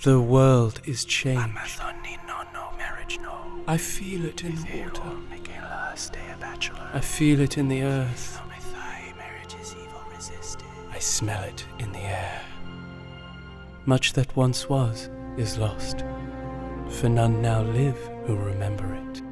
The world is changed. I feel it in the water. I feel it in the earth. I smell it in the air. Much that once was is lost, for none now live who remember it.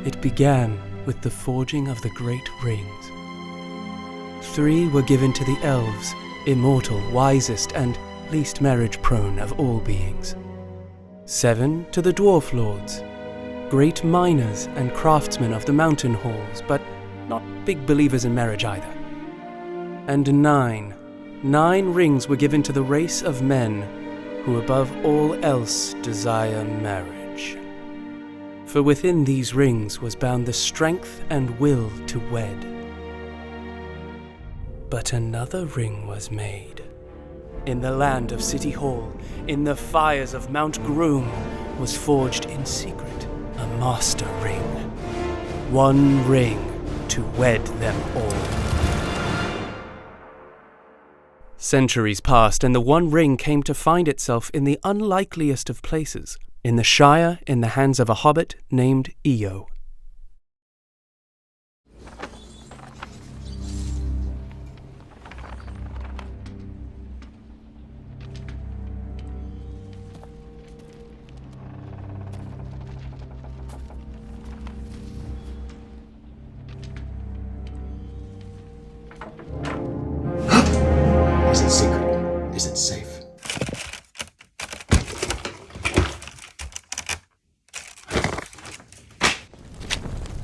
It began with the forging of the great rings. 3 were given to the elves, immortal, wisest, and least marriage-prone of all beings. 7 to the dwarf lords, great miners and craftsmen of the mountain halls, but not big believers in marriage either. And 9 rings were given to the race of men who above all else desire marriage. For within these rings was bound the strength and will to wed. But another ring was made. In the land of City Hall, in the fires of Mount Groom, was forged in secret a master ring. 1 ring to wed them all. Centuries passed, and the 1 ring came to find itself in the unlikeliest of places, in the Shire, in the hands of a hobbit named Eo. Is it secret? Is it safe?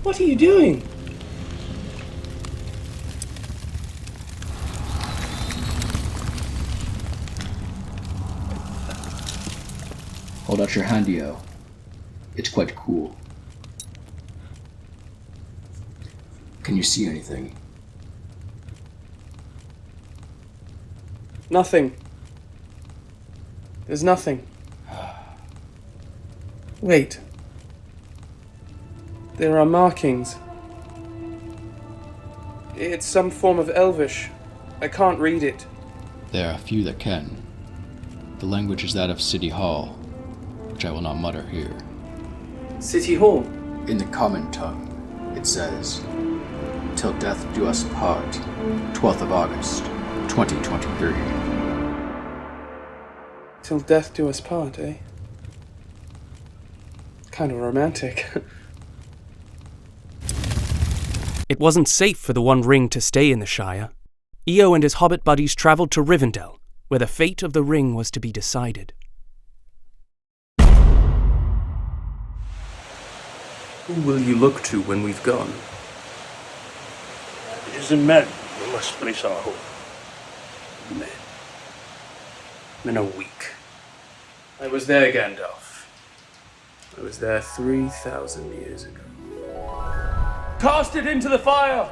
What are you doing? Hold out your hand, Eo. It's quite cool. Can you see anything? Nothing. There's nothing. Wait. There are markings. It's some form of Elvish. I can't read it. There are a few that can. The language is that of City Hall, which I will not mutter here. City Hall? In the common tongue, it says, "Till death do us part, 12th of August, 2023. Till death do us part, eh? Kind of romantic. It wasn't safe for the 1 ring to stay in the Shire. Eo and his hobbit buddies travelled to Rivendell, where the fate of the ring was to be decided. Who will you look to when we've gone? It is in men we must place our hope. Men. Men are weak. I was there, Gandalf. I was there 3,000 years ago. Cast it into the fire!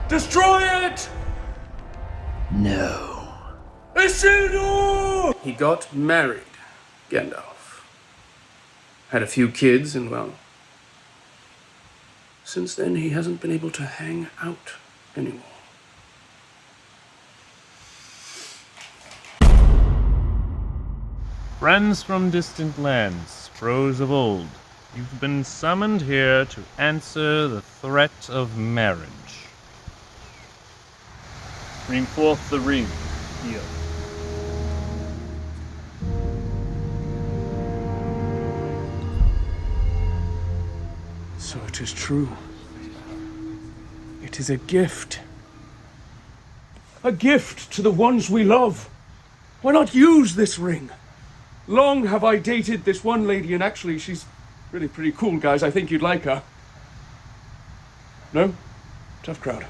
Destroy it! No. Isildur! He got married, Gandalf. Had a few kids, and well, since then he hasn't been able to hang out anymore. Friends from distant lands, bros of old, you've been summoned here to answer the threat of marriage. Bring forth the ring, Eo. So it is true. It is a gift. A gift to the ones we love. Why not use this ring? Long have I dated this one lady, and actually she's really pretty cool, guys. I think you'd like her. No? Tough crowd.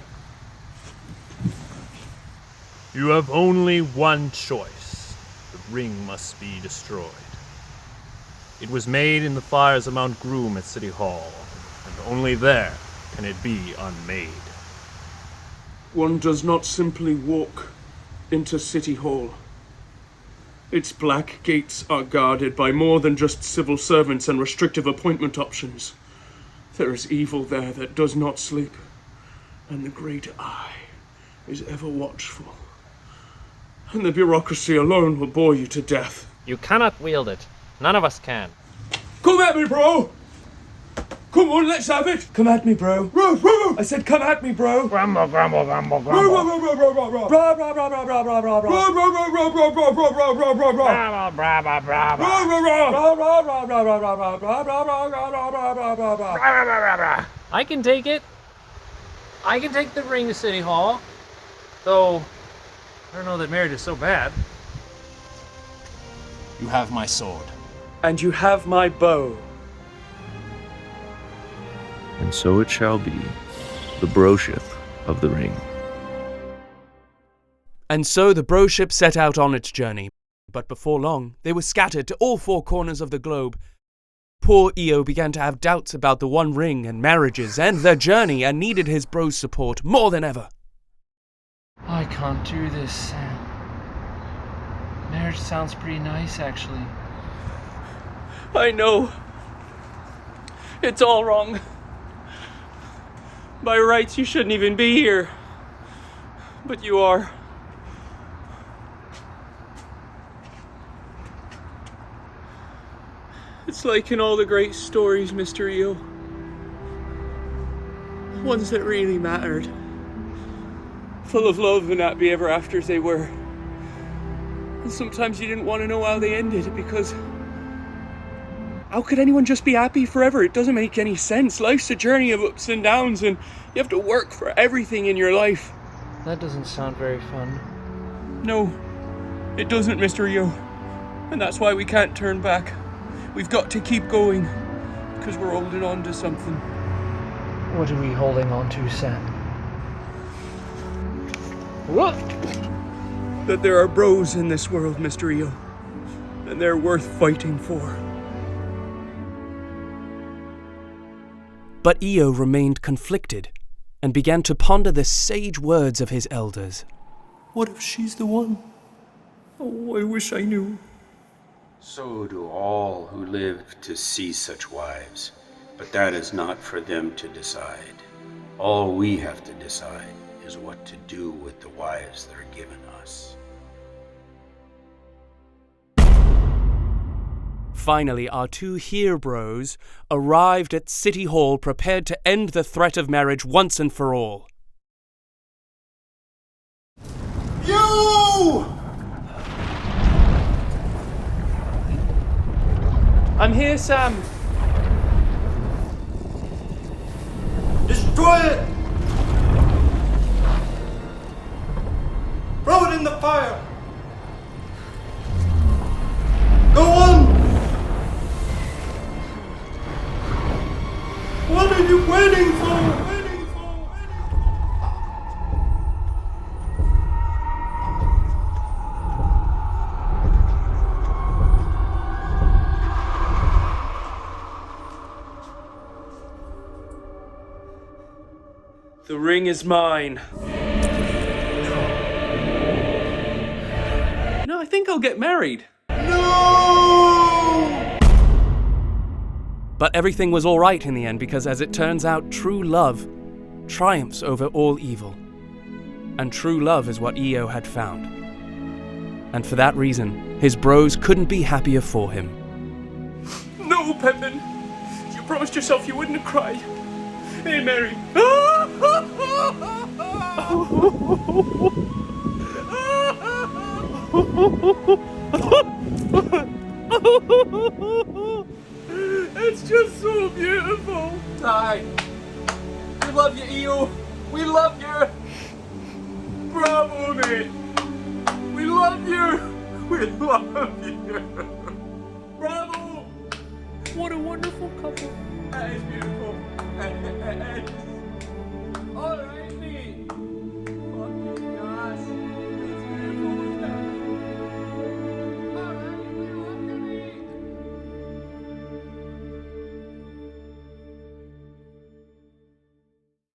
You have only one choice. The ring must be destroyed. It was made in the fires of Mount Groom at City Hall, and only there can it be unmade. One does not simply walk into City Hall. Its black gates are guarded by more than just civil servants and restrictive appointment options. There is evil there that does not sleep, and the Great Eye is ever watchful. And the bureaucracy alone will bore you to death. You cannot wield it. None of us can. Come at me, bro! Come on, let's have it! Come at me, bro. I said come at me, bro. Grumble, grumble, grumble, grumble. I can take it. I can take the ring to City Hall. Though, I don't know that marriage is so bad. You have my sword. And you have my bow. And so it shall be, the broship of the ring. And so the broship set out on its journey. But before long, they were scattered to all four corners of the globe. Poor Io began to have doubts about the One Ring and marriages and their journey and needed his bro's support more than ever. I can't do this, Sam. Marriage sounds pretty nice, actually. I know. It's all wrong. By rights, you shouldn't even be here. But you are. It's like in all the great stories, Mr. Eel. Ones that really mattered. Full of love and happy ever afters they were. And sometimes you didn't want to know how they ended because... how could anyone just be happy forever? It doesn't make any sense. Life's a journey of ups and downs, and you have to work for everything in your life. That doesn't sound very fun. No, it doesn't, Mr. Eo. And that's why we can't turn back. We've got to keep going, because we're holding on to something. What are we holding on to, Sam? What? That there are bros in this world, Mr. Eo. And they're worth fighting for. But Io remained conflicted and began to ponder the sage words of his elders. What if she's the one? Oh, I wish I knew. So do all who live to see such wives, but that is not for them to decide. All we have to decide is what to do with the wives that are given us. Finally, our two here bros arrived at City Hall prepared to end the threat of marriage once and for all. You! I'm here, Sam. Destroy it! Throw it in the fire! Go on! What are you waiting for? The ring is mine. No, I think I'll get married. But everything was all right in the end because, as it turns out, true love triumphs over all evil. And true love is what Io had found. And for that reason, his bros couldn't be happier for him. No, Pepin. You promised yourself you wouldn't cry. Hey, Mary. It's just so beautiful. Aye. We love you, Eo. We love you. Bravo, mate. We love you. We love you.